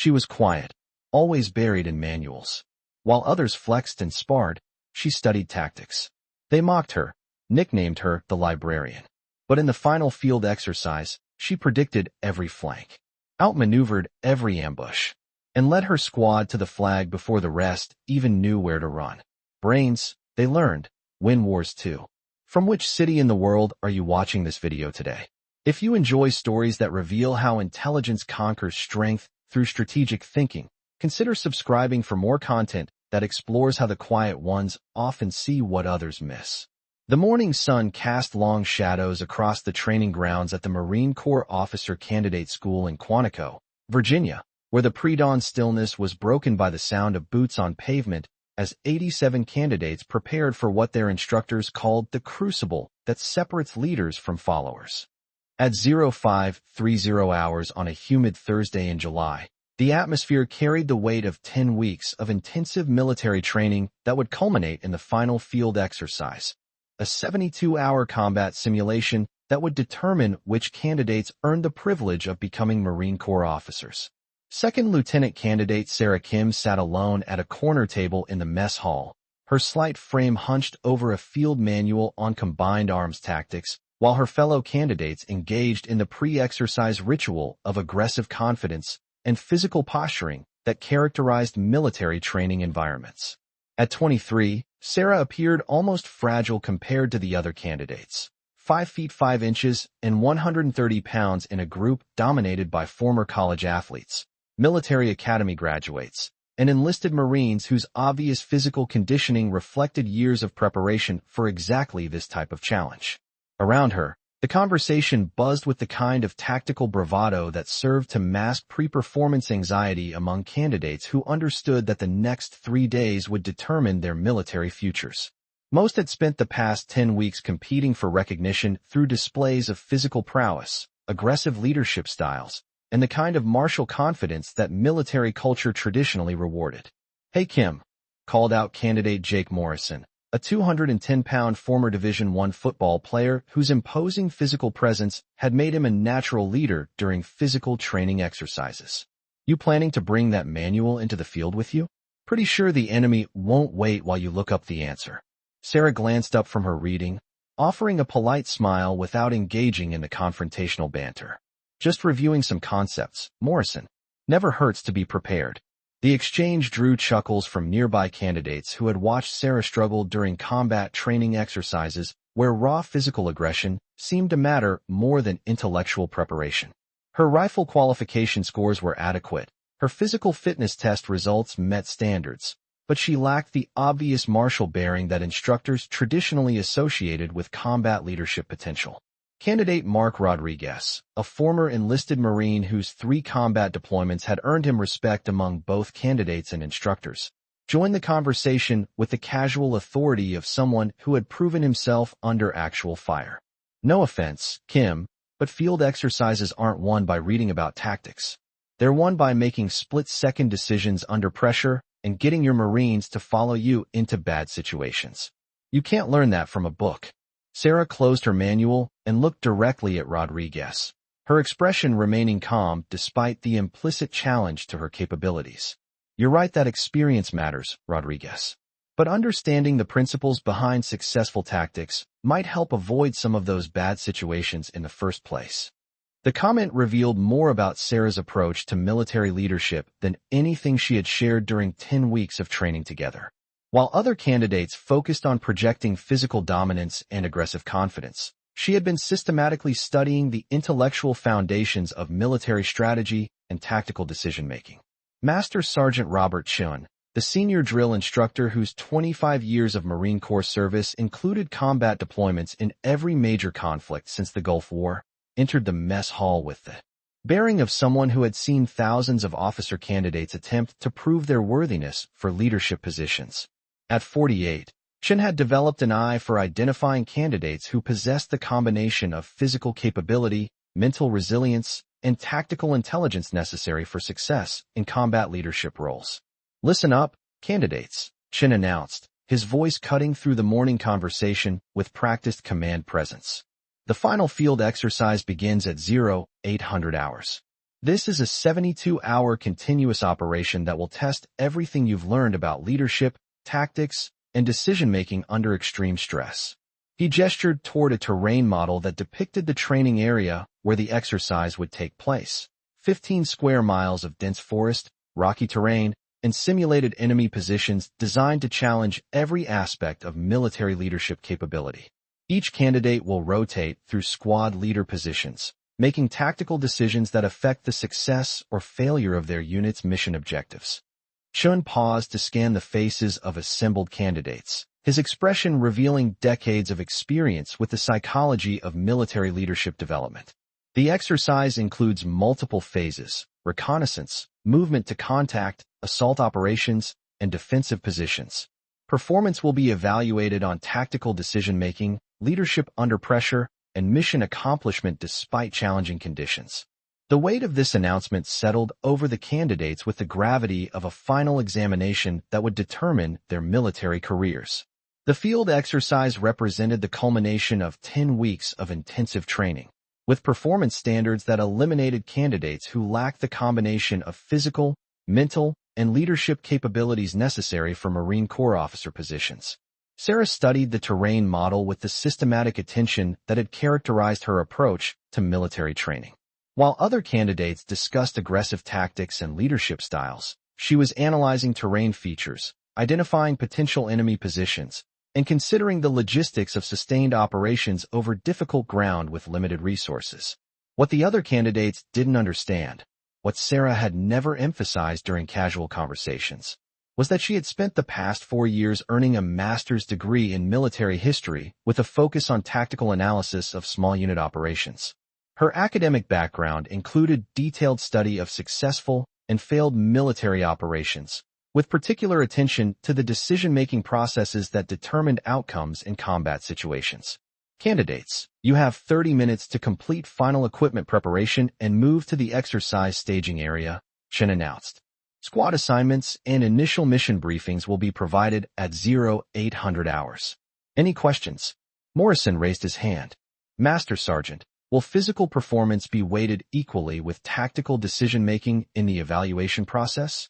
She was quiet, always buried in manuals. While others flexed and sparred, she studied tactics. They mocked her, nicknamed her the librarian. But in the final field exercise, she predicted every flank, outmaneuvered every ambush, and led her squad to the flag before the rest even knew where to run. Brains, they learned, win wars too. From which city in the world are you watching this video today? If you enjoy stories that reveal how intelligence conquers strength through strategic thinking, consider subscribing for more content that explores how the quiet ones often see what others miss. The morning sun cast long shadows across the training grounds at the Marine Corps Officer Candidate School in Quantico, Virginia, where the pre-dawn stillness was broken by the sound of boots on pavement as 87 candidates prepared for what their instructors called the crucible that separates leaders from followers. At 0530 hours on a humid Thursday in July, the atmosphere carried the weight of 10 weeks of intensive military training that would culminate in the final field exercise, a 72-hour combat simulation that would determine which candidates earned the privilege of becoming Marine Corps officers. Second Lieutenant candidate Sarah Kim sat alone at a corner table in the mess hall, her slight frame hunched over a field manual on combined arms tactics, while her fellow candidates engaged in the pre-exercise ritual of aggressive confidence and physical posturing that characterized military training environments. At 23, Sarah appeared almost fragile compared to the other candidates, 5 feet 5 inches and 130 pounds in a group dominated by former college athletes, military academy graduates, and enlisted Marines whose obvious physical conditioning reflected years of preparation for exactly this type of challenge. Around her, the conversation buzzed with the kind of tactical bravado that served to mask pre-performance anxiety among candidates who understood that the next 3 days would determine their military futures. Most had spent the past 10 weeks competing for recognition through displays of physical prowess, aggressive leadership styles, and the kind of martial confidence that military culture traditionally rewarded. "Hey Kim," called out candidate Jake Morrison, a 210-pound former Division I football player whose imposing physical presence had made him a natural leader during physical training exercises. "You planning to bring that manual into the field with you? Pretty sure the enemy won't wait while you look up the answer." Sarah glanced up from her reading, offering a polite smile without engaging in the confrontational banter. "Just reviewing some concepts, Morrison. Never hurts to be prepared." The exchange drew chuckles from nearby candidates who had watched Sarah struggle during combat training exercises where raw physical aggression seemed to matter more than intellectual preparation. Her rifle qualification scores were adequate, her physical fitness test results met standards, but she lacked the obvious martial bearing that instructors traditionally associated with combat leadership potential. Candidate Mark Rodriguez, a former enlisted Marine whose 3 combat deployments had earned him respect among both candidates and instructors, joined the conversation with the casual authority of someone who had proven himself under actual fire. "No offense, Kim, but field exercises aren't won by reading about tactics. They're won by making split-second decisions under pressure and getting your Marines to follow you into bad situations. You can't learn that from a book." Sarah closed her manual and looked directly at Rodriguez, her expression remaining calm despite the implicit challenge to her capabilities. "You're right that experience matters, Rodriguez. But understanding the principles behind successful tactics might help avoid some of those bad situations in the first place." The comment revealed more about Sarah's approach to military leadership than anything she had shared during 10 weeks of training together. While other candidates focused on projecting physical dominance and aggressive confidence, she had been systematically studying the intellectual foundations of military strategy and tactical decision-making. Master Sergeant Robert Chun, the senior drill instructor whose 25 years of Marine Corps service included combat deployments in every major conflict since the Gulf War, entered the mess hall with the bearing of someone who had seen thousands of officer candidates attempt to prove their worthiness for leadership positions. At 48, Chun had developed an eye for identifying candidates who possessed the combination of physical capability, mental resilience, and tactical intelligence necessary for success in combat leadership roles. "Listen up, candidates," Chun announced, his voice cutting through the morning conversation with practiced command presence. "The final field exercise begins at 0800 hours. This is a 72-hour continuous operation that will test everything you've learned about leadership, tactics, and decision-making under extreme stress. He gestured toward a terrain model that depicted the training area where the exercise would take place. 15 square miles of dense forest, rocky terrain, and simulated enemy positions designed to challenge every aspect of military leadership capability. Each candidate will rotate through squad leader positions, making tactical decisions that affect the success or failure of their unit's mission objectives. Chun paused to scan the faces of assembled candidates, his expression revealing decades of experience with the psychology of military leadership development. The exercise includes multiple phases: reconnaissance, movement to contact, assault operations, and defensive positions. Performance will be evaluated on tactical decision-making, leadership under pressure, and mission accomplishment despite challenging conditions. The weight of this announcement settled over the candidates with the gravity of a final examination that would determine their military careers. The field exercise represented the culmination of 10 weeks of intensive training, with performance standards that eliminated candidates who lacked the combination of physical, mental, and leadership capabilities necessary for Marine Corps officer positions. Sarah studied the terrain model with the systematic attention that had characterized her approach to military training. While other candidates discussed aggressive tactics and leadership styles, she was analyzing terrain features, identifying potential enemy positions, and considering the logistics of sustained operations over difficult ground with limited resources. What the other candidates didn't understand, what Sarah had never emphasized during casual conversations, was that she had spent the past 4 years earning a master's degree in military history with a focus on tactical analysis of small unit operations. Her academic background included detailed study of successful and failed military operations, with particular attention to the decision-making processes that determined outcomes in combat situations. Candidates, you have 30 minutes to complete final equipment preparation and move to the exercise staging area, Chen announced. Squad assignments and initial mission briefings will be provided at 0800 hours. Any questions? Morrison raised his hand. Master Sergeant, will physical performance be weighted equally with tactical decision-making in the evaluation process?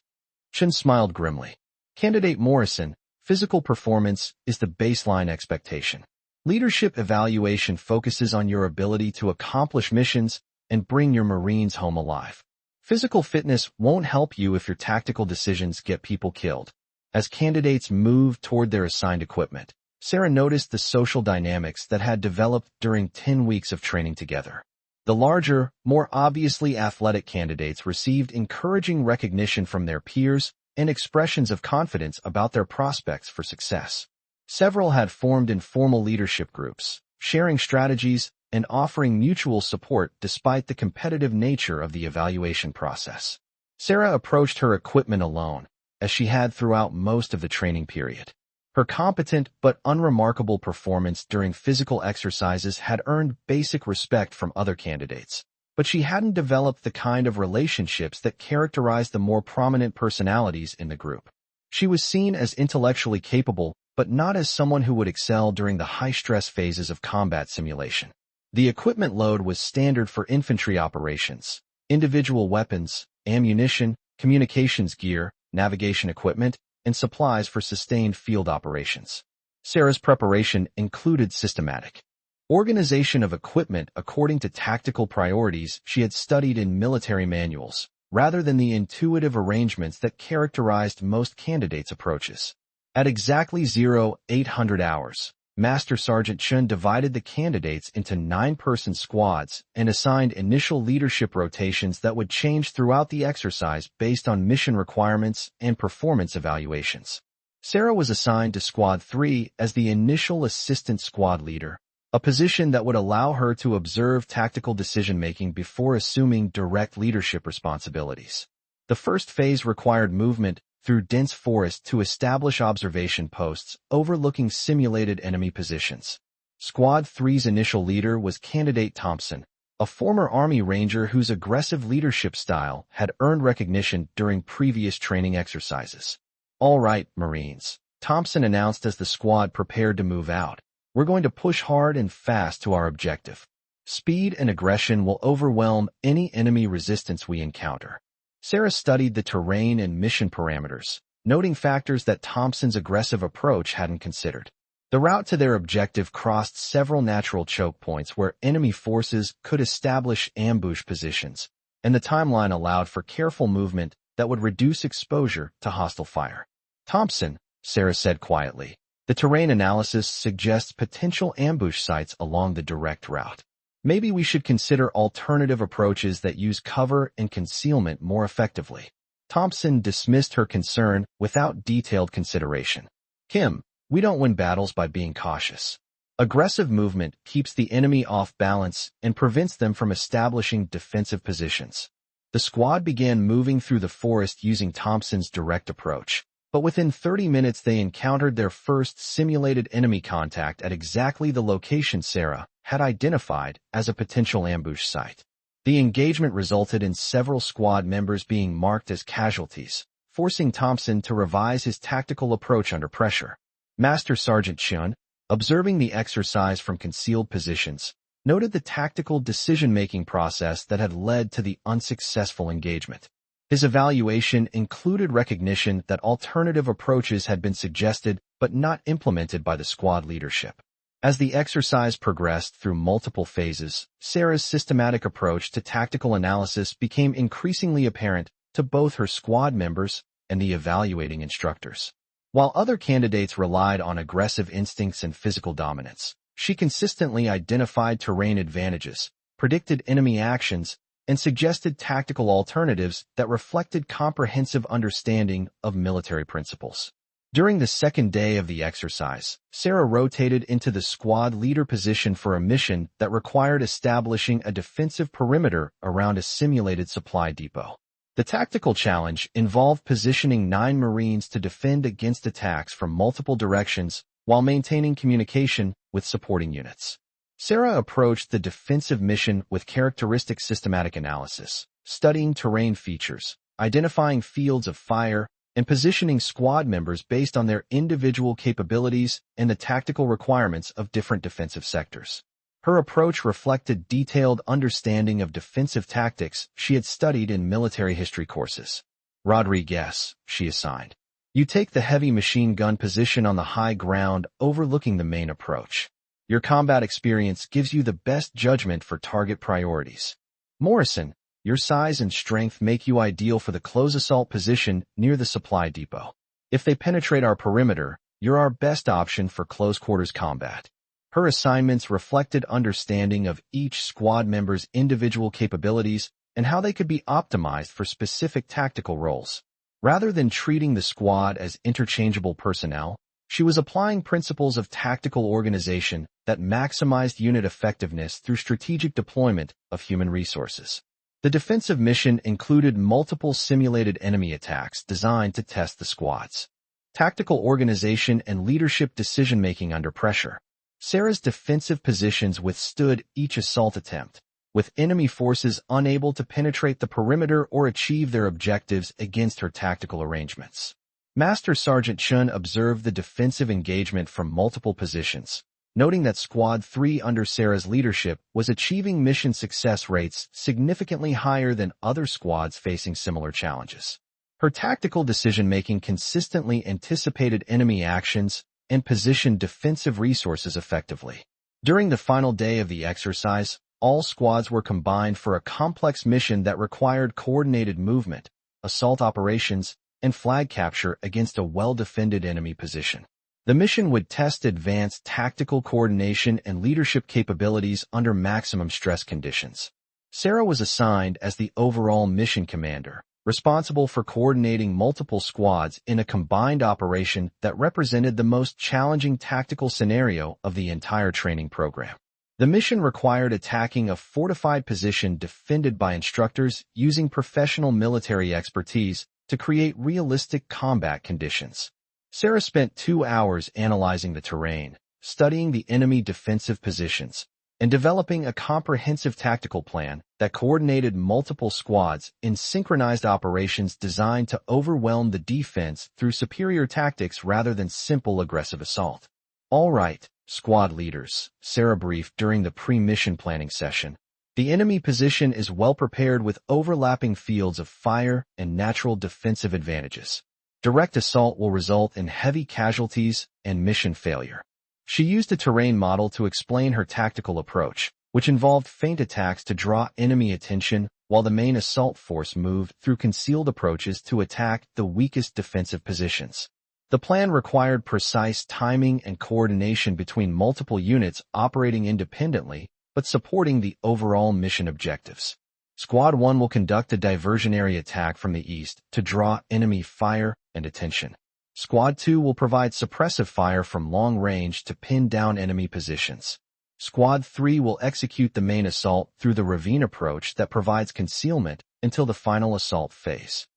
Chen smiled grimly. Candidate Morrison, physical performance is the baseline expectation. Leadership evaluation focuses on your ability to accomplish missions and bring your Marines home alive. Physical fitness won't help you if your tactical decisions get people killed. As candidates moved toward their assigned equipment, Sarah noticed the social dynamics that had developed during 10 weeks of training together. The larger, more obviously athletic candidates received encouraging recognition from their peers and expressions of confidence about their prospects for success. Several had formed informal leadership groups, sharing strategies and offering mutual support despite the competitive nature of the evaluation process. Sarah approached her equipment alone, as she had throughout most of the training period. Her competent but unremarkable performance during physical exercises had earned basic respect from other candidates, but she hadn't developed the kind of relationships that characterized the more prominent personalities in the group. She was seen as intellectually capable, but not as someone who would excel during the high-stress phases of combat simulation. The equipment load was standard for infantry operations: individual weapons, ammunition, communications gear, navigation equipment, and supplies for sustained field operations. Sarah's preparation included systematic organization of equipment according to tactical priorities she had studied in military manuals, rather than the intuitive arrangements that characterized most candidates' approaches. At exactly 0800 hours, Master Sergeant Chen divided the candidates into 9-person squads and assigned initial leadership rotations that would change throughout the exercise based on mission requirements and performance evaluations. Sarah was assigned to Squad 3 as the initial assistant squad leader, a position that would allow her to observe tactical decision-making before assuming direct leadership responsibilities. The first phase required movement through dense forest to establish observation posts overlooking simulated enemy positions. Squad 3's initial leader was Candidate Thompson, a former Army Ranger whose aggressive leadership style had earned recognition during previous training exercises. "All right, Marines," Thompson announced as the squad prepared to move out. "We're going to push hard and fast to our objective. Speed and aggression will overwhelm any enemy resistance we encounter. Sarah studied the terrain and mission parameters, noting factors that Thompson's aggressive approach hadn't considered. The route to their objective crossed several natural choke points where enemy forces could establish ambush positions, and the timeline allowed for careful movement that would reduce exposure to hostile fire. Thompson, Sarah said quietly, the terrain analysis suggests potential ambush sites along the direct route. Maybe we should consider alternative approaches that use cover and concealment more effectively. Thompson dismissed her concern without detailed consideration. Kim, we don't win battles by being cautious. Aggressive movement keeps the enemy off balance and prevents them from establishing defensive positions. The squad began moving through the forest using Thompson's direct approach, but within 30 minutes they encountered their first simulated enemy contact at exactly the location Sarah had identified as a potential ambush site. The engagement resulted in several squad members being marked as casualties, forcing Thompson to revise his tactical approach under pressure. Master Sergeant Chun, observing the exercise from concealed positions, noted the tactical decision-making process that had led to the unsuccessful engagement. His evaluation included recognition that alternative approaches had been suggested but not implemented by the squad leadership. As the exercise progressed through multiple phases, Sarah's systematic approach to tactical analysis became increasingly apparent to both her squad members and the evaluating instructors. While other candidates relied on aggressive instincts and physical dominance, she consistently identified terrain advantages, predicted enemy actions, and suggested tactical alternatives that reflected comprehensive understanding of military principles. During the second day of the exercise, Sarah rotated into the squad leader position for a mission that required establishing a defensive perimeter around a simulated supply depot. The tactical challenge involved positioning 9 Marines to defend against attacks from multiple directions while maintaining communication with supporting units. Sarah approached the defensive mission with characteristic systematic analysis, studying terrain features, identifying fields of fire, and positioning squad members based on their individual capabilities and the tactical requirements of different defensive sectors. Her approach reflected detailed understanding of defensive tactics she had studied in military history courses. Rodriguez, she assigned. You take the heavy machine gun position on the high ground overlooking the main approach. Your combat experience gives you the best judgment for target priorities. Morrison, your size and strength make you ideal for the close assault position near the supply depot. If they penetrate our perimeter, you're our best option for close quarters combat. Her assignments reflected understanding of each squad member's individual capabilities and how they could be optimized for specific tactical roles. Rather than treating the squad as interchangeable personnel, she was applying principles of tactical organization that maximized unit effectiveness through strategic deployment of human resources. The defensive mission included multiple simulated enemy attacks designed to test the squad's tactical organization and leadership decision-making under pressure. Sarah's defensive positions withstood each assault attempt, with enemy forces unable to penetrate the perimeter or achieve their objectives against her tactical arrangements. Master Sergeant Chun observed the defensive engagement from multiple positions, noting that Squad 3 under Sarah's leadership was achieving mission success rates significantly higher than other squads facing similar challenges. Her tactical decision-making consistently anticipated enemy actions and positioned defensive resources effectively. During the final day of the exercise, all squads were combined for a complex mission that required coordinated movement, assault operations, and flag capture against a well-defended enemy position. The mission would test advanced tactical coordination and leadership capabilities under maximum stress conditions. Sarah was assigned as the overall mission commander, responsible for coordinating multiple squads in a combined operation that represented the most challenging tactical scenario of the entire training program. The mission required attacking a fortified position defended by instructors using professional military expertise to create realistic combat conditions. Sarah spent 2 hours analyzing the terrain, studying the enemy defensive positions, and developing a comprehensive tactical plan that coordinated multiple squads in synchronized operations designed to overwhelm the defense through superior tactics rather than simple aggressive assault. All right, Squad leaders, Sarah briefed during the pre-mission planning session. The enemy position is well prepared with overlapping fields of fire and natural defensive advantages. Direct assault will result in heavy casualties and mission failure. She used a terrain model to explain her tactical approach, which involved feint attacks to draw enemy attention while the main assault force moved through concealed approaches to attack the weakest defensive positions. The plan required precise timing and coordination between multiple units operating independently but supporting the overall mission objectives. Squad 1 will conduct a diversionary attack from the east to draw enemy fire and attention. Squad 2 will provide suppressive fire from long range to pin down enemy positions. Squad 3 will execute the main assault through the ravine approach that provides concealment until the final assault phase.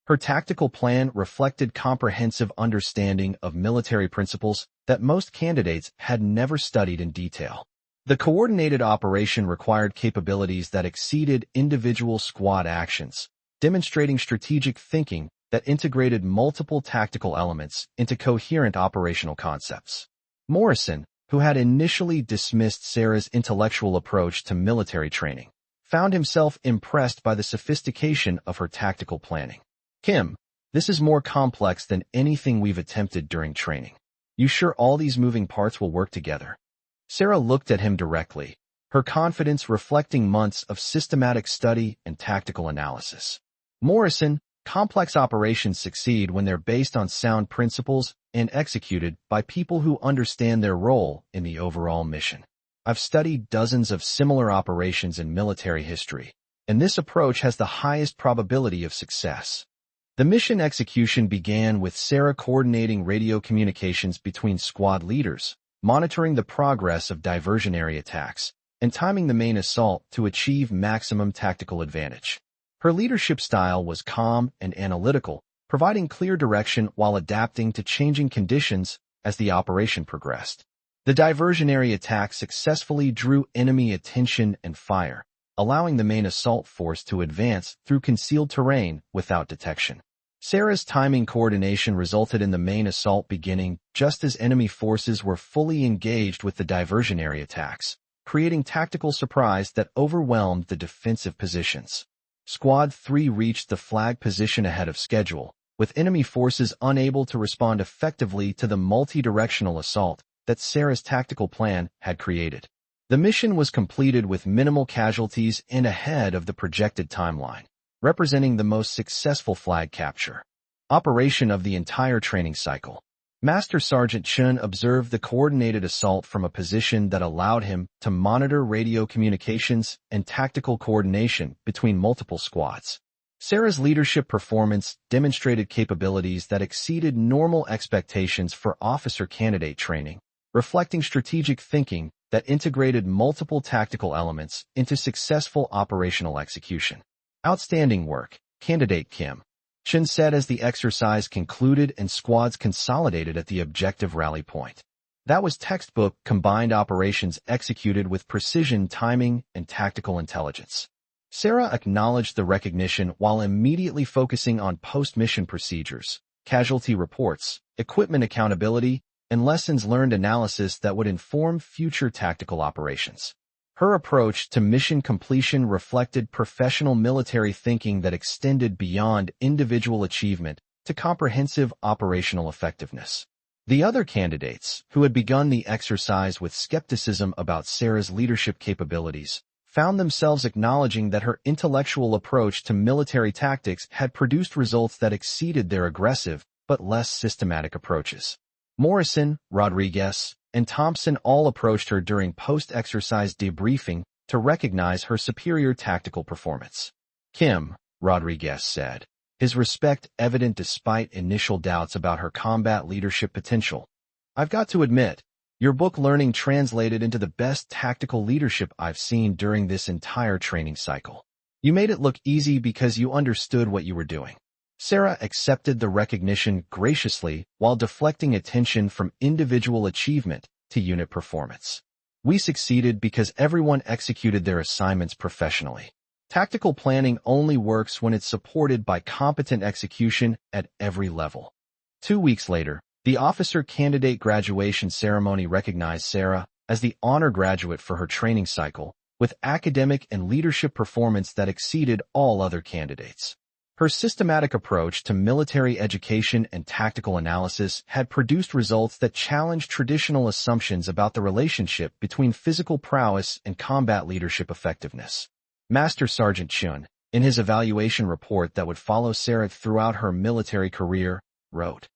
Her tactical plan reflected comprehensive understanding of military principles that most candidates had never studied in detail. The coordinated operation required capabilities that exceeded individual squad actions, demonstrating strategic thinking that integrated multiple tactical elements into coherent operational concepts. Morrison, who had initially dismissed Sarah's intellectual approach to military training, found himself impressed by the sophistication of her tactical planning. Kim, this is more complex than anything we've attempted during training. You sure all these moving parts will work together? Sarah looked at him directly, her confidence reflecting months of systematic study and tactical analysis. Morrison, complex operations succeed when they're based on sound principles and executed by people who understand their role in the overall mission. I've studied dozens of similar operations in military history, and this approach has the highest probability of success. The mission execution began with Sarah coordinating radio communications between squad leaders, monitoring the progress of diversionary attacks, and timing the main assault to achieve maximum tactical advantage. Her leadership style was calm and analytical, providing clear direction while adapting to changing conditions as the operation progressed. The diversionary attack successfully drew enemy attention and fire, allowing the main assault force to advance through concealed terrain without detection. Sarah's timing coordination resulted in the main assault beginning just as enemy forces were fully engaged with the diversionary attacks, creating tactical surprise that overwhelmed the defensive positions. Squad 3 reached the flag position ahead of schedule, with enemy forces unable to respond effectively to the multi-directional assault that Sarah's tactical plan had created. The mission was completed with minimal casualties and ahead of the projected timeline, representing the most successful flag capture operation of the entire training cycle. Master Sergeant Chun observed the coordinated assault from a position that allowed him to monitor radio communications and tactical coordination between multiple squads. Sarah's leadership performance demonstrated capabilities that exceeded normal expectations for officer candidate training, reflecting strategic thinking that integrated multiple tactical elements into successful operational execution. Outstanding work, Candidate Kim, Chun said as the exercise concluded and squads consolidated at the objective rally point. That was textbook combined operations executed with precision timing and tactical intelligence. Sarah acknowledged the recognition while immediately focusing on post-mission procedures, casualty reports, equipment accountability, and lessons learned analysis that would inform future tactical operations. Her approach to mission completion reflected professional military thinking that extended beyond individual achievement to comprehensive operational effectiveness. The other candidates, who had begun the exercise with skepticism about Sarah's leadership capabilities, found themselves acknowledging that her intellectual approach to military tactics had produced results that exceeded their aggressive but less systematic approaches. Morrison, Rodriguez, and Thompson all approached her during post-exercise debriefing to recognize her superior tactical performance. Kim, Rodriguez said, his respect evident despite initial doubts about her combat leadership potential. I've got to admit, your book learning translated into the best tactical leadership I've seen during this entire training cycle. You made it look easy because you understood what you were doing. Sarah accepted the recognition graciously while deflecting attention from individual achievement to unit performance. We succeeded because everyone executed their assignments professionally. Tactical planning only works when it's supported by competent execution at every level. 2 weeks later, The officer candidate graduation ceremony recognized Sarah as the honor graduate for her training cycle, with academic and leadership performance that exceeded all other candidates. Her systematic approach to military education and tactical analysis had produced results that challenged traditional assumptions about the relationship between physical prowess and combat leadership effectiveness. Master Sergeant Chun, in his evaluation report that would follow Sarah throughout her military career, wrote,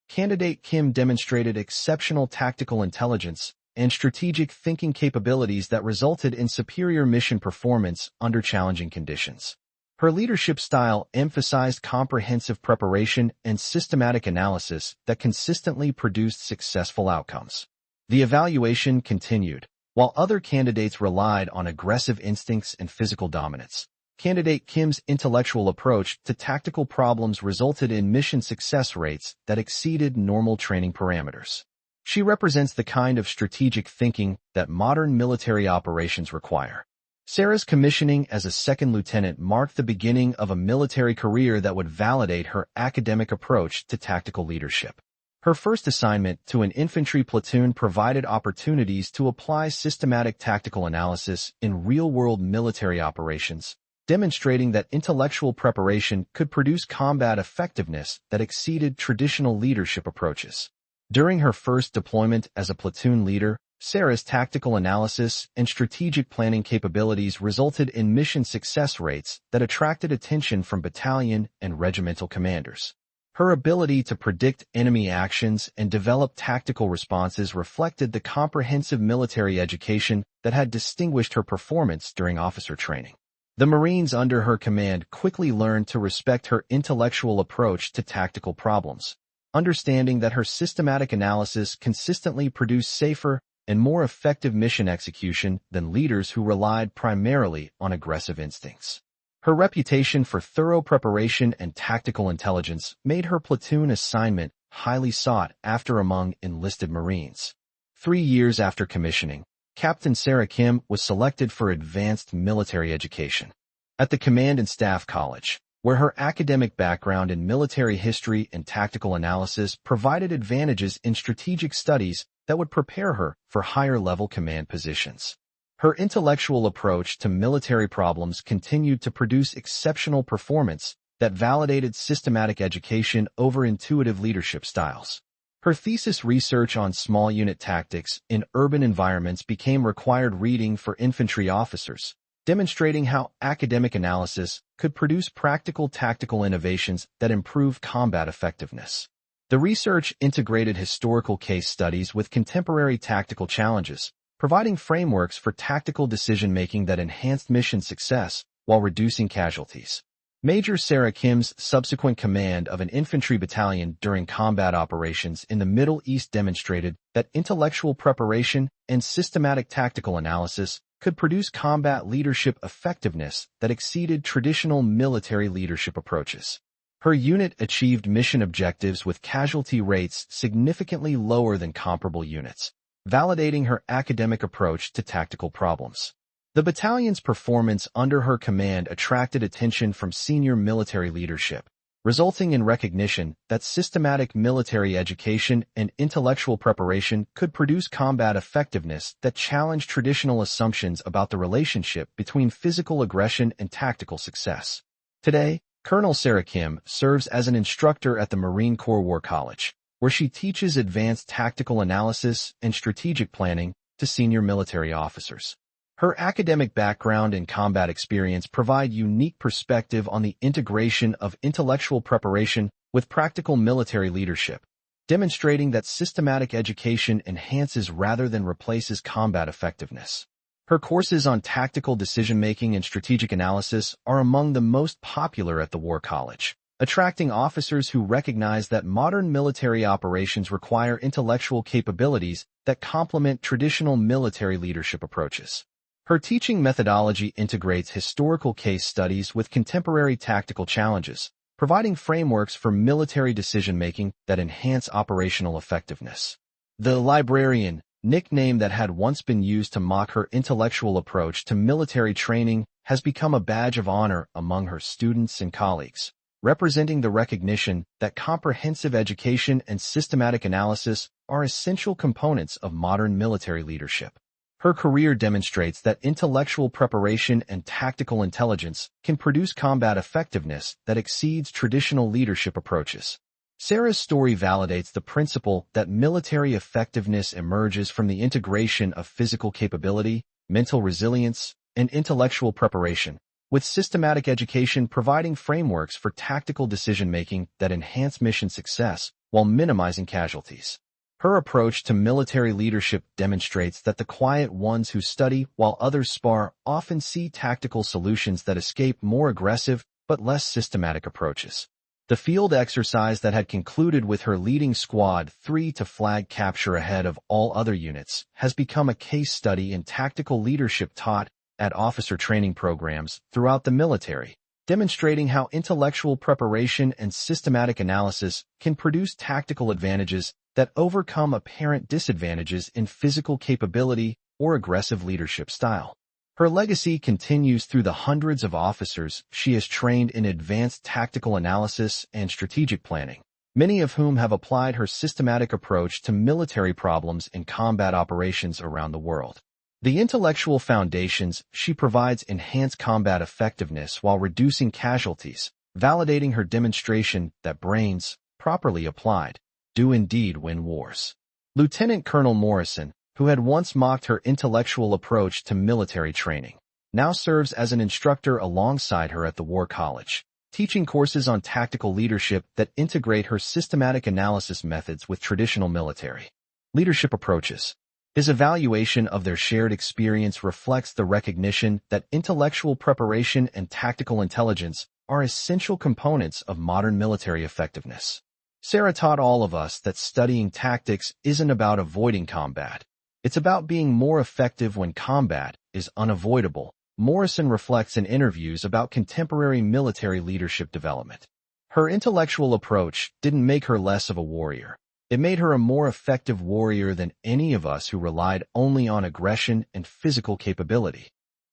"Candidate Kim demonstrated exceptional tactical intelligence and strategic thinking capabilities that resulted in superior mission performance under challenging conditions. Her leadership style emphasized comprehensive preparation and systematic analysis that consistently produced successful outcomes." The evaluation continued. While other candidates relied on aggressive instincts and physical dominance, candidate Kim's intellectual approach to tactical problems resulted in mission success rates that exceeded normal training parameters. She represents the kind of strategic thinking that modern military operations require. Sarah's commissioning as a second lieutenant marked the beginning of a military career that would validate her academic approach to tactical leadership. Her first assignment to an infantry platoon provided opportunities to apply systematic tactical analysis in real-world military operations, demonstrating that intellectual preparation could produce combat effectiveness that exceeded traditional leadership approaches. During her first deployment as a platoon leader, Sarah's tactical analysis and strategic planning capabilities resulted in mission success rates that attracted attention from battalion and regimental commanders. Her ability to predict enemy actions and develop tactical responses reflected the comprehensive military education that had distinguished her performance during officer training. The Marines under her command quickly learned to respect her intellectual approach to tactical problems, understanding that her systematic analysis consistently produced safer and more effective mission execution than leaders who relied primarily on aggressive instincts. Her reputation for thorough preparation and tactical intelligence made her platoon assignment highly sought after among enlisted Marines. 3 years after commissioning, Captain Sarah Kim was selected for advanced military education at the Command and Staff College, where her academic background in military history and tactical analysis provided advantages in strategic studies that would prepare her for higher-level command positions. Her intellectual approach to military problems continued to produce exceptional performance that validated systematic education over intuitive leadership styles. Her thesis research on small unit tactics in urban environments became required reading for infantry officers, demonstrating how academic analysis could produce practical tactical innovations that improve combat effectiveness. The research integrated historical case studies with contemporary tactical challenges, providing frameworks for tactical decision-making that enhanced mission success while reducing casualties. Major Sarah Kim's subsequent command of an infantry battalion during combat operations in the Middle East demonstrated that intellectual preparation and systematic tactical analysis could produce combat leadership effectiveness that exceeded traditional military leadership approaches. Her unit achieved mission objectives with casualty rates significantly lower than comparable units, validating her academic approach to tactical problems. The battalion's performance under her command attracted attention from senior military leadership, resulting in recognition that systematic military education and intellectual preparation could produce combat effectiveness that challenged traditional assumptions about the relationship between physical aggression and tactical success. Today, Colonel Sarah Kim serves as an instructor at the Marine Corps War College, where she teaches advanced tactical analysis and strategic planning to senior military officers. Her academic background and combat experience provide unique perspective on the integration of intellectual preparation with practical military leadership, demonstrating that systematic education enhances rather than replaces combat effectiveness. Her courses on tactical decision-making and strategic analysis are among the most popular at the War College, attracting officers who recognize that modern military operations require intellectual capabilities that complement traditional military leadership approaches. Her teaching methodology integrates historical case studies with contemporary tactical challenges, providing frameworks for military decision-making that enhance operational effectiveness. The librarian, nickname that had once been used to mock her intellectual approach to military training, has become a badge of honor among her students and colleagues. representing the recognition that comprehensive education and systematic analysis are essential components of modern military leadership. Her career demonstrates that intellectual preparation and tactical intelligence can produce combat effectiveness that exceeds traditional leadership approaches. Sarah's story validates the principle that military effectiveness emerges from the integration of physical capability, mental resilience, and intellectual preparation, with systematic education providing frameworks for tactical decision-making that enhance mission success while minimizing casualties. Her approach to military leadership demonstrates that the quiet ones who study while others spar often see tactical solutions that escape more aggressive but less systematic approaches. The field exercise that had concluded with her leading Squad 3 to flag capture ahead of all other units has become a case study in tactical leadership taught at officer training programs throughout the military, demonstrating how intellectual preparation and systematic analysis can produce tactical advantages that overcome apparent disadvantages in physical capability or aggressive leadership style. Her legacy continues through the hundreds of officers she has trained in advanced tactical analysis and strategic planning, many of whom have applied her systematic approach to military problems in combat operations around the world. The intellectual foundations she provides enhance combat effectiveness while reducing casualties, validating her demonstration that brains, properly applied, do indeed win wars. Lieutenant Colonel Morrison, who had once mocked her intellectual approach to military training, now serves as an instructor alongside her at the War College, teaching courses on tactical leadership that integrate her systematic analysis methods with traditional military leadership approaches. His evaluation of their shared experience reflects the recognition that intellectual preparation and tactical intelligence are essential components of modern military effectiveness. Sarah taught all of us that studying tactics isn't about avoiding combat. It's about being more effective when combat is unavoidable. Morrison reflects in interviews about contemporary military leadership development. Her intellectual approach didn't make her less of a warrior. It made her a more effective warrior than any of us who relied only on aggression and physical capability.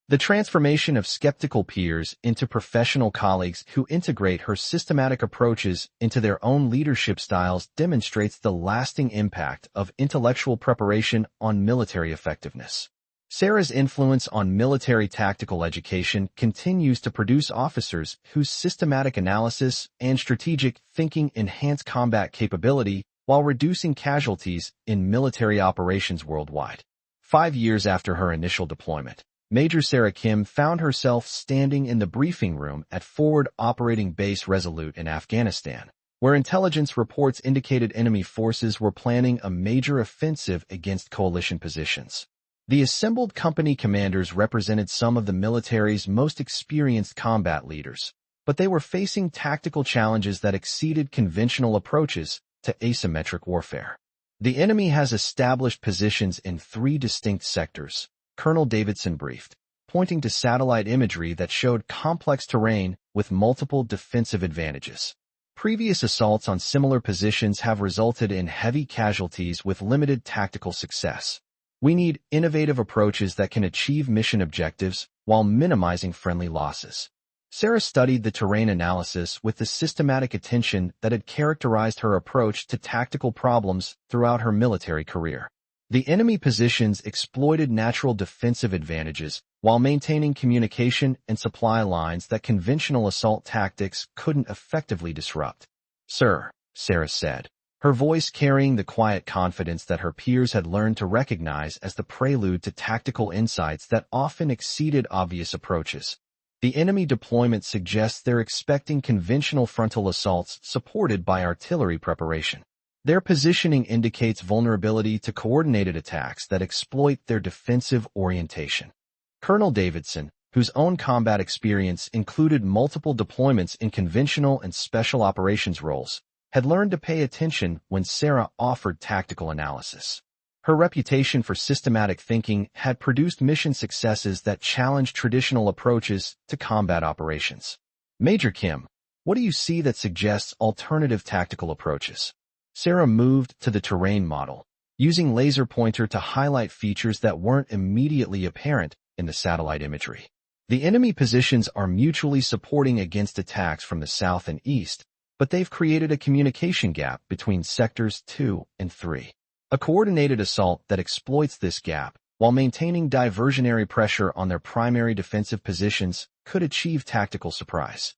The transformation of skeptical peers into professional colleagues who integrate her systematic approaches into their own leadership styles demonstrates the lasting impact of intellectual preparation on military effectiveness. Sarah's influence on military tactical education continues to produce officers whose systematic analysis and strategic thinking enhance combat capability while reducing casualties in military operations worldwide. 5 years after her initial deployment, Major Sarah Kim found herself standing in the briefing room at Forward Operating Base Resolute in Afghanistan, where intelligence reports indicated enemy forces were planning a major offensive against coalition positions. The assembled company commanders represented some of the military's most experienced combat leaders, but they were facing tactical challenges that exceeded conventional approaches to asymmetric warfare. The enemy has established positions in 3 distinct sectors, Colonel Davidson briefed, pointing to satellite imagery that showed complex terrain with multiple defensive advantages. Previous assaults on similar positions have resulted in heavy casualties with limited tactical success. We need innovative approaches that can achieve mission objectives while minimizing friendly losses. Sarah studied the terrain analysis with the systematic attention that had characterized her approach to tactical problems throughout her military career. The enemy positions exploited natural defensive advantages while maintaining communication and supply lines that conventional assault tactics couldn't effectively disrupt. "Sir," Sarah said, her voice carrying the quiet confidence that her peers had learned to recognize as the prelude to tactical insights that often exceeded obvious approaches. The enemy deployment suggests they're expecting conventional frontal assaults supported by artillery preparation. Their positioning indicates vulnerability to coordinated attacks that exploit their defensive orientation. Colonel Davidson, whose own combat experience included multiple deployments in conventional and special operations roles, had learned to pay attention when Sarah offered tactical analysis. Her reputation for systematic thinking had produced mission successes that challenged traditional approaches to combat operations. "Major Kim, what do you see that suggests alternative tactical approaches?" Sarah moved to the terrain model, using laser pointer to highlight features that weren't immediately apparent in the satellite imagery. The enemy positions are mutually supporting against attacks from the south and east, but they've created a communication gap between sectors 2 and 3. A coordinated assault that exploits this gap, while maintaining diversionary pressure on their primary defensive positions, could achieve tactical surprise.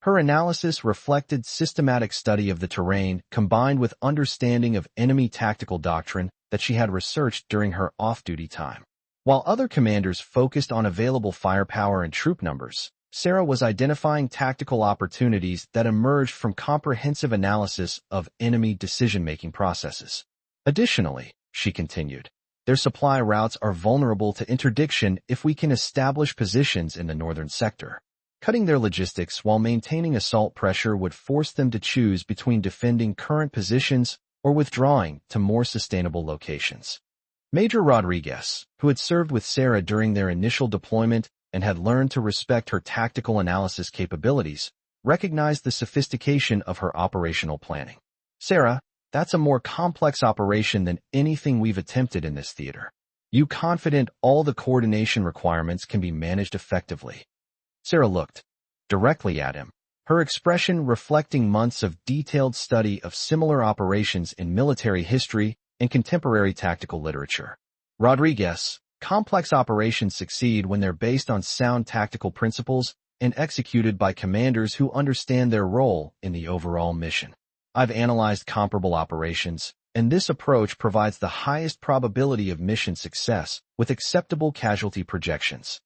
Her analysis reflected systematic study of the terrain combined with understanding of enemy tactical doctrine that she had researched during her off-duty time. While other commanders focused on available firepower and troop numbers, Sarah was identifying tactical opportunities that emerged from comprehensive analysis of enemy decision-making processes. Additionally, she continued, their supply routes are vulnerable to interdiction if we can establish positions in the northern sector. Cutting their logistics while maintaining assault pressure would force them to choose between defending current positions or withdrawing to more sustainable locations. Major Rodriguez, who had served with Sarah during their initial deployment and had learned to respect her tactical analysis capabilities, recognized the sophistication of her operational planning. Sarah, that's a more complex operation than anything we've attempted in this theater. You confident all the coordination requirements can be managed effectively? Sarah looked directly at him, her expression reflecting months of detailed study of similar operations in military history and contemporary tactical literature. Rodriguez, complex operations succeed when they're based on sound tactical principles and executed by commanders who understand their role in the overall mission. I've analyzed comparable operations, and this approach provides the highest probability of mission success with acceptable casualty projections.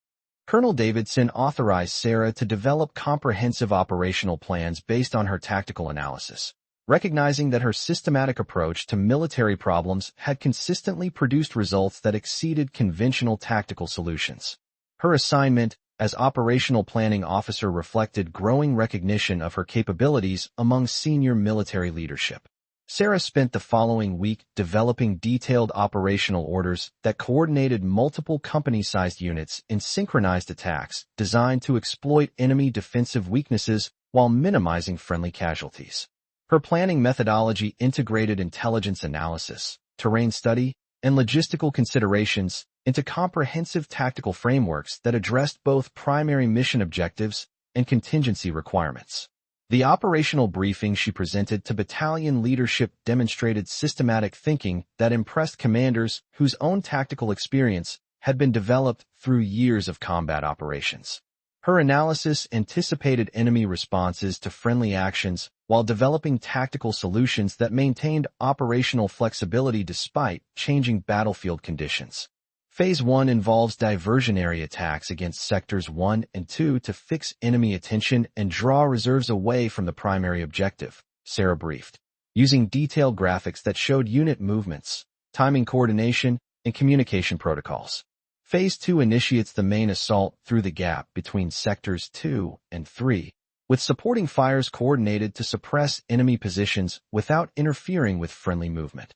Colonel Davidson authorized Sarah to develop comprehensive operational plans based on her tactical analysis, recognizing that her systematic approach to military problems had consistently produced results that exceeded conventional tactical solutions. Her assignment as operational planning officer reflected growing recognition of her capabilities among senior military leadership. Sarah spent the following week developing detailed operational orders that coordinated multiple company-sized units in synchronized attacks designed to exploit enemy defensive weaknesses while minimizing friendly casualties. Her planning methodology integrated intelligence analysis, terrain study, and logistical considerations into comprehensive tactical frameworks that addressed both primary mission objectives and contingency requirements. The operational briefing she presented to battalion leadership demonstrated systematic thinking that impressed commanders whose own tactical experience had been developed through years of combat operations. Her analysis anticipated enemy responses to friendly actions while developing tactical solutions that maintained operational flexibility despite changing battlefield conditions. Phase 1 involves diversionary attacks against Sectors 1 and 2 to fix enemy attention and draw reserves away from the primary objective, Sarah briefed, using detailed graphics that showed unit movements, timing coordination, and communication protocols. Phase 2 initiates the main assault through the gap between Sectors 2 and 3, with supporting fires coordinated to suppress enemy positions without interfering with friendly movement.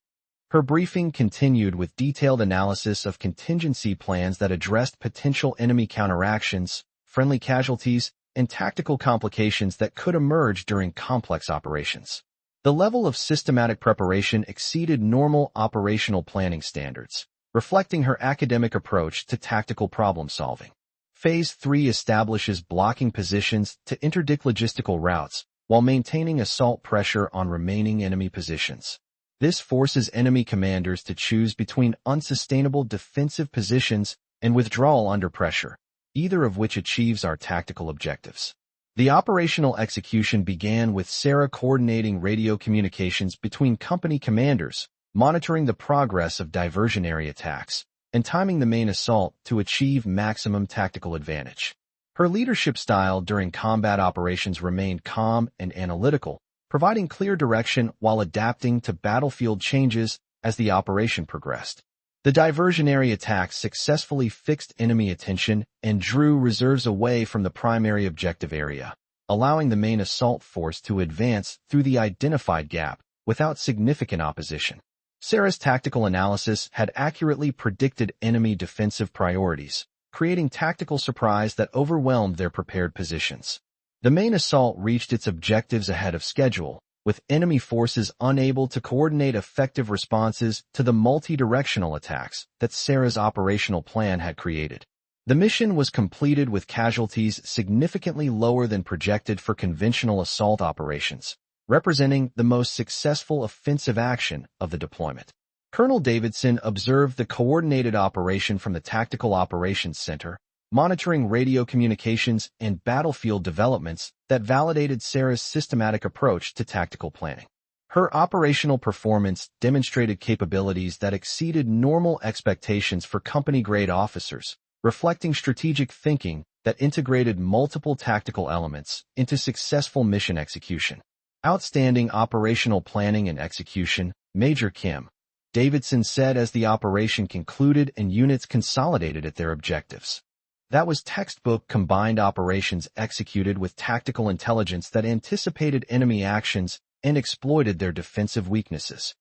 Her briefing continued with detailed analysis of contingency plans that addressed potential enemy counteractions, friendly casualties, and tactical complications that could emerge during complex operations. The level of systematic preparation exceeded normal operational planning standards, reflecting her academic approach to tactical problem-solving. Phase 3 establishes blocking positions to interdict logistical routes while maintaining assault pressure on remaining enemy positions. This forces enemy commanders to choose between unsustainable defensive positions and withdrawal under pressure, either of which achieves our tactical objectives. The operational execution began with Sarah coordinating radio communications between company commanders, monitoring the progress of diversionary attacks, and timing the main assault to achieve maximum tactical advantage. Her leadership style during combat operations remained calm and analytical, providing clear direction while adapting to battlefield changes as the operation progressed. The diversionary attacks successfully fixed enemy attention and drew reserves away from the primary objective area, allowing the main assault force to advance through the identified gap without significant opposition. Sarah's tactical analysis had accurately predicted enemy defensive priorities, creating tactical surprise that overwhelmed their prepared positions. The main assault reached its objectives ahead of schedule, with enemy forces unable to coordinate effective responses to the multi-directional attacks that Sarah's operational plan had created. The mission was completed with casualties significantly lower than projected for conventional assault operations, representing the most successful offensive action of the deployment. Colonel Davidson observed the coordinated operation from the Tactical Operations Center, monitoring radio communications and battlefield developments that validated Sarah's systematic approach to tactical planning. Her operational performance demonstrated capabilities that exceeded normal expectations for company-grade officers, reflecting strategic thinking that integrated multiple tactical elements into successful mission execution. Outstanding operational planning and execution, Major Kim, Davidson said as the operation concluded and units consolidated at their objectives. That was textbook combined operations executed with tactical intelligence that anticipated enemy actions and exploited their defensive weaknesses.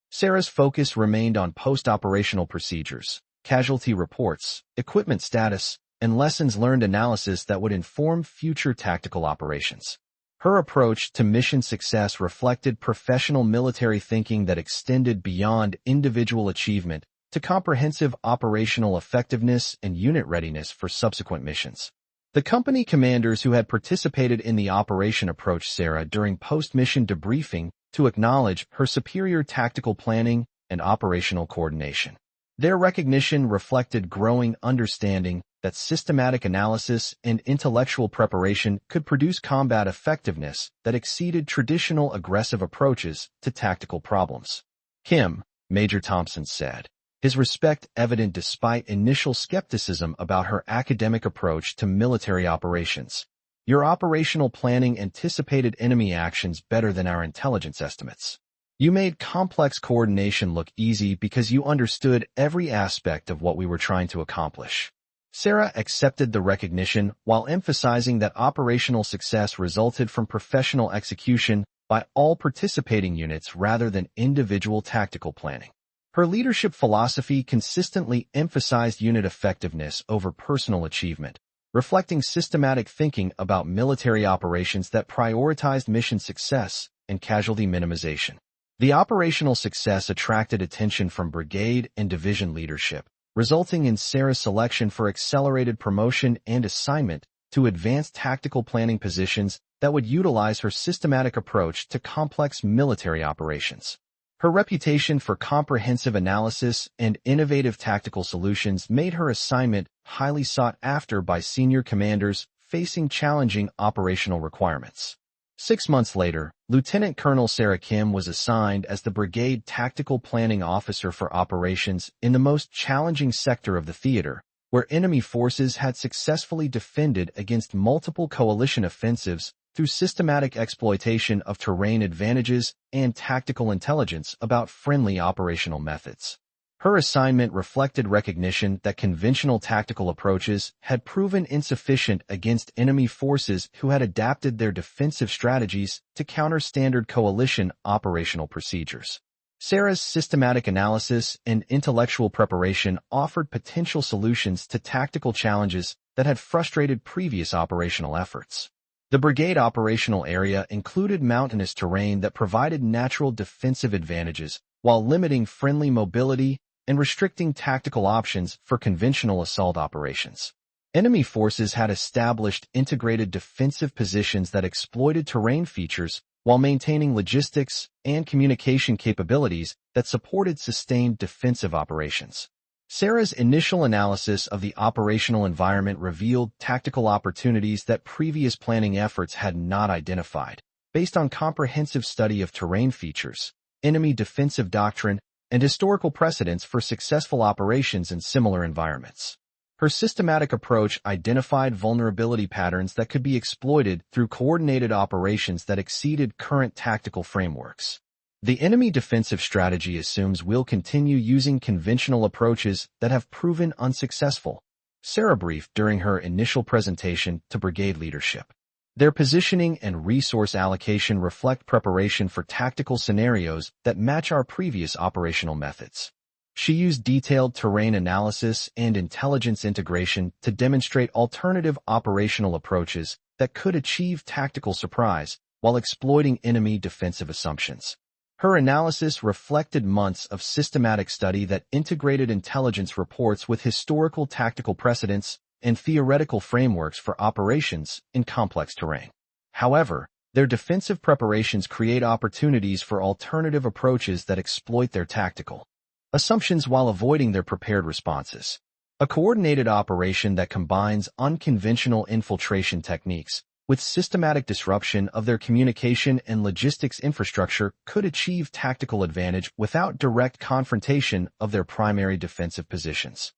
Sarah's focus remained on post-operational procedures, casualty reports, equipment status, and lessons learned analysis that would inform future tactical operations. Her approach to mission success reflected professional military thinking that extended beyond individual achievement to comprehensive operational effectiveness and unit readiness for subsequent missions. The company commanders who had participated in the operation approached Sarah during post-mission debriefing to acknowledge her superior tactical planning and operational coordination. Their recognition reflected growing understanding that systematic analysis and intellectual preparation could produce combat effectiveness that exceeded traditional aggressive approaches to tactical problems. Kim, Major Thompson said, his respect evident despite initial skepticism about her academic approach to military operations. Your operational planning anticipated enemy actions better than our intelligence estimates. You made complex coordination look easy because you understood every aspect of what we were trying to accomplish. Sarah accepted the recognition while emphasizing that operational success resulted from professional execution by all participating units rather than individual tactical planning. Her leadership philosophy consistently emphasized unit effectiveness over personal achievement, reflecting systematic thinking about military operations that prioritized mission success and casualty minimization. The operational success attracted attention from brigade and division leadership, resulting in Sarah's selection for accelerated promotion and assignment to advanced tactical planning positions that would utilize her systematic approach to complex military operations. Her reputation for comprehensive analysis and innovative tactical solutions made her assignment highly sought after by senior commanders facing challenging operational requirements. 6 months later, Lieutenant Colonel Sarah Kim was assigned as the Brigade Tactical Planning Officer for operations in the most challenging sector of the theater, where enemy forces had successfully defended against multiple coalition offensives through systematic exploitation of terrain advantages and tactical intelligence about friendly operational methods. Her assignment reflected recognition that conventional tactical approaches had proven insufficient against enemy forces who had adapted their defensive strategies to counter standard coalition operational procedures. Sarah's systematic analysis and intellectual preparation offered potential solutions to tactical challenges that had frustrated previous operational efforts. The brigade operational area included mountainous terrain that provided natural defensive advantages while limiting friendly mobility and restricting tactical options for conventional assault operations. Enemy forces had established integrated defensive positions that exploited terrain features while maintaining logistics and communication capabilities that supported sustained defensive operations. Sarah's initial analysis of the operational environment revealed tactical opportunities that previous planning efforts had not identified, based on comprehensive study of terrain features, enemy defensive doctrine, and historical precedents for successful operations in similar environments. Her systematic approach identified vulnerability patterns that could be exploited through coordinated operations that exceeded current tactical frameworks. The enemy defensive strategy assumes we'll continue using conventional approaches that have proven unsuccessful, Sarah briefed during her initial presentation to brigade leadership. Their positioning and resource allocation reflect preparation for tactical scenarios that match our previous operational methods. She used detailed terrain analysis and intelligence integration to demonstrate alternative operational approaches that could achieve tactical surprise while exploiting enemy defensive assumptions. Her analysis reflected months of systematic study that integrated intelligence reports with historical tactical precedents and theoretical frameworks for operations in complex terrain. However, their defensive preparations create opportunities for alternative approaches that exploit their tactical assumptions while avoiding their prepared responses. A coordinated operation that combines unconventional infiltration techniques with systematic disruption of their communication and logistics infrastructure could achieve tactical advantage without direct confrontation of their primary defensive positions.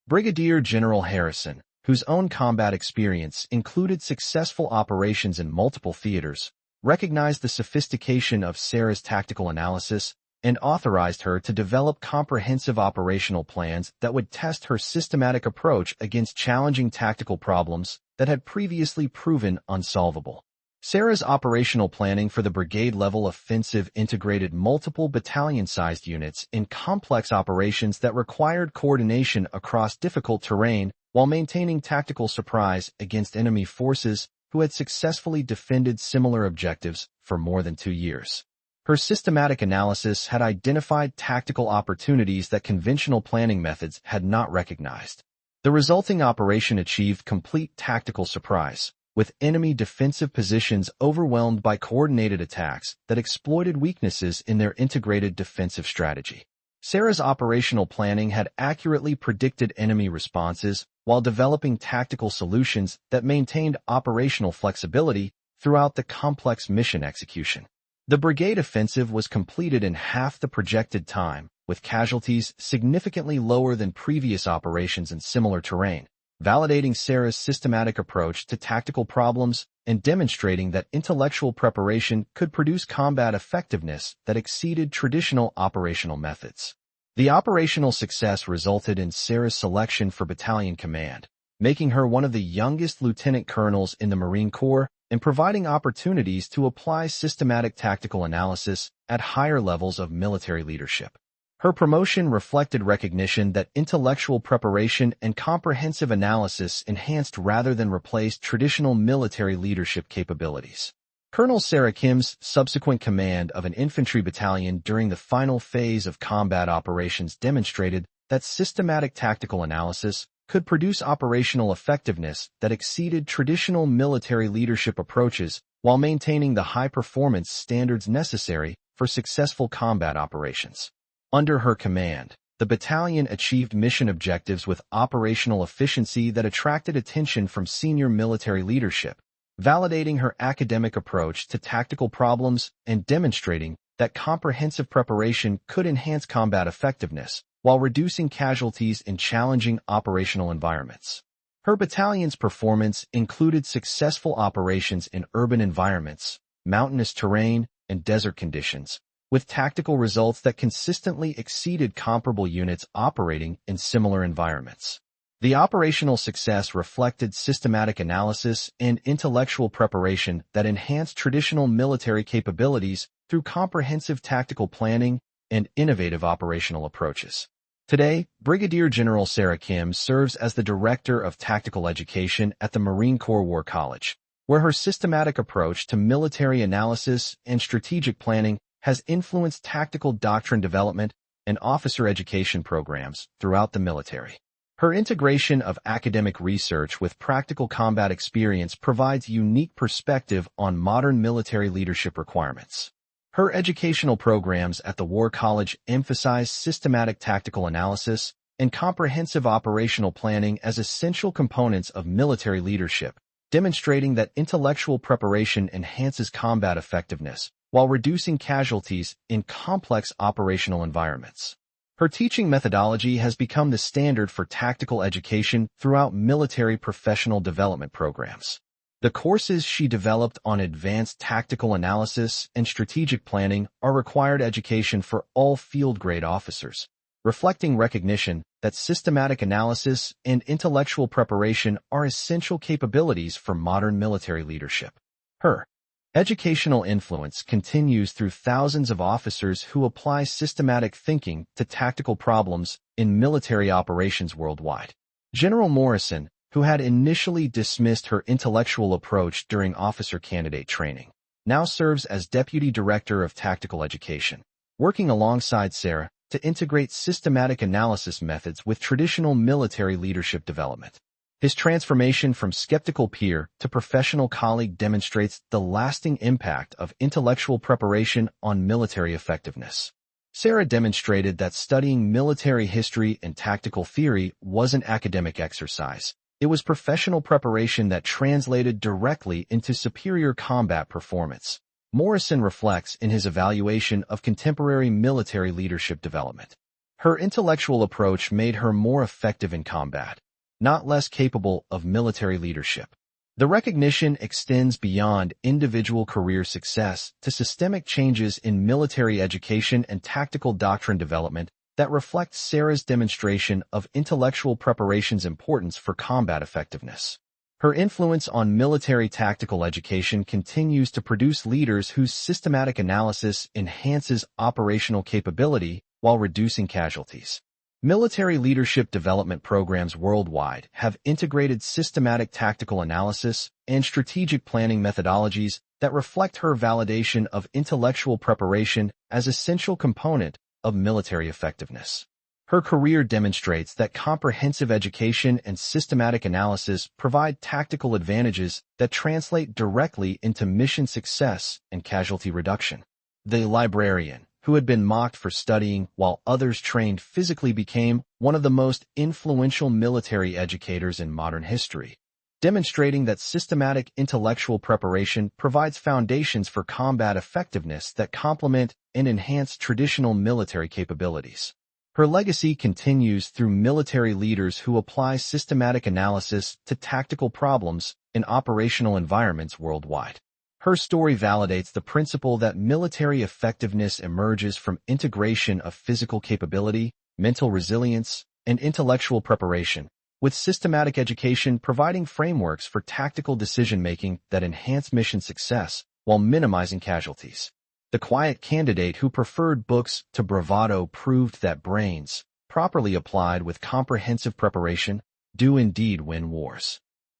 Brigadier General Harrison, whose own combat experience included successful operations in multiple theaters, recognized the sophistication of Sarah's tactical analysis and authorized her to develop comprehensive operational plans that would test her systematic approach against challenging tactical problems that had previously proven unsolvable. Sarah's operational planning for the brigade-level offensive integrated multiple battalion-sized units in complex operations that required coordination across difficult terrain while maintaining tactical surprise against enemy forces who had successfully defended similar objectives for more than 2 years. Her systematic analysis had identified tactical opportunities that conventional planning methods had not recognized. The resulting operation achieved complete tactical surprise, with enemy defensive positions overwhelmed by coordinated attacks that exploited weaknesses in their integrated defensive strategy. Sarah's operational planning had accurately predicted enemy responses while developing tactical solutions that maintained operational flexibility throughout the complex mission execution. The brigade offensive was completed in half the projected time, with casualties significantly lower than previous operations in similar terrain, validating Sarah's systematic approach to tactical problems and demonstrating that intellectual preparation could produce combat effectiveness that exceeded traditional operational methods. The operational success resulted in Sarah's selection for battalion command, making her one of the youngest lieutenant colonels in the Marine Corps and providing opportunities to apply systematic tactical analysis at higher levels of military leadership. Her promotion reflected recognition that intellectual preparation and comprehensive analysis enhanced rather than replaced traditional military leadership capabilities. Colonel Sarah Kim's subsequent command of an infantry battalion during the final phase of combat operations demonstrated that systematic tactical analysis could produce operational effectiveness that exceeded traditional military leadership approaches while maintaining the high-performance standards necessary for successful combat operations. Under her command, the battalion achieved mission objectives with operational efficiency that attracted attention from senior military leadership, validating her academic approach to tactical problems and demonstrating that comprehensive preparation could enhance combat effectiveness while reducing casualties in challenging operational environments. Her battalion's performance included successful operations in urban environments, mountainous terrain, and desert conditions, with tactical results that consistently exceeded comparable units operating in similar environments. The operational success reflected systematic analysis and intellectual preparation that enhanced traditional military capabilities through comprehensive tactical planning and innovative operational approaches. Today, Brigadier General Sarah Kim serves as the Director of Tactical Education at the Marine Corps War College, where her systematic approach to military analysis and strategic planning has influenced tactical doctrine development and officer education programs throughout the military. Her integration of academic research with practical combat experience provides unique perspective on modern military leadership requirements. Her educational programs at the War College emphasize systematic tactical analysis and comprehensive operational planning as essential components of military leadership, demonstrating that intellectual preparation enhances combat effectiveness while reducing casualties in complex operational environments. Her teaching methodology has become the standard for tactical education throughout military professional development programs. The courses she developed on advanced tactical analysis and strategic planning are required education for all field-grade officers, reflecting recognition that systematic analysis and intellectual preparation are essential capabilities for modern military leadership. Her educational influence continues through thousands of officers who apply systematic thinking to tactical problems in military operations worldwide. General Morrison, who had initially dismissed her intellectual approach during officer candidate training, now serves as Deputy Director of Tactical Education, working alongside Sarah to integrate systematic analysis methods with traditional military leadership development. His transformation from skeptical peer to professional colleague demonstrates the lasting impact of intellectual preparation on military effectiveness. Sarah demonstrated that studying military history and tactical theory wasn't academic exercise. It was professional preparation that translated directly into superior combat performance. Morrison reflects in his evaluation of contemporary military leadership development. Her intellectual approach made her more effective in combat, not less capable of military leadership. The recognition extends beyond individual career success to systemic changes in military education and tactical doctrine development that reflect Sarah's demonstration of intellectual preparation's importance for combat effectiveness. Her influence on military tactical education continues to produce leaders whose systematic analysis enhances operational capability while reducing casualties. Military leadership development programs worldwide have integrated systematic tactical analysis and strategic planning methodologies that reflect her validation of intellectual preparation as an essential component of military effectiveness. Her career demonstrates that comprehensive education and systematic analysis provide tactical advantages that translate directly into mission success and casualty reduction. The librarian, who had been mocked for studying while others trained physically, became one of the most influential military educators in modern history, demonstrating that systematic intellectual preparation provides foundations for combat effectiveness that complement and enhance traditional military capabilities. Her legacy continues through military leaders who apply systematic analysis to tactical problems in operational environments worldwide. Her story validates the principle that military effectiveness emerges from integration of physical capability, mental resilience, and intellectual preparation, with systematic education providing frameworks for tactical decision-making that enhance mission success while minimizing casualties. The quiet candidate who preferred books to bravado proved that brains, properly applied with comprehensive preparation, do indeed win wars.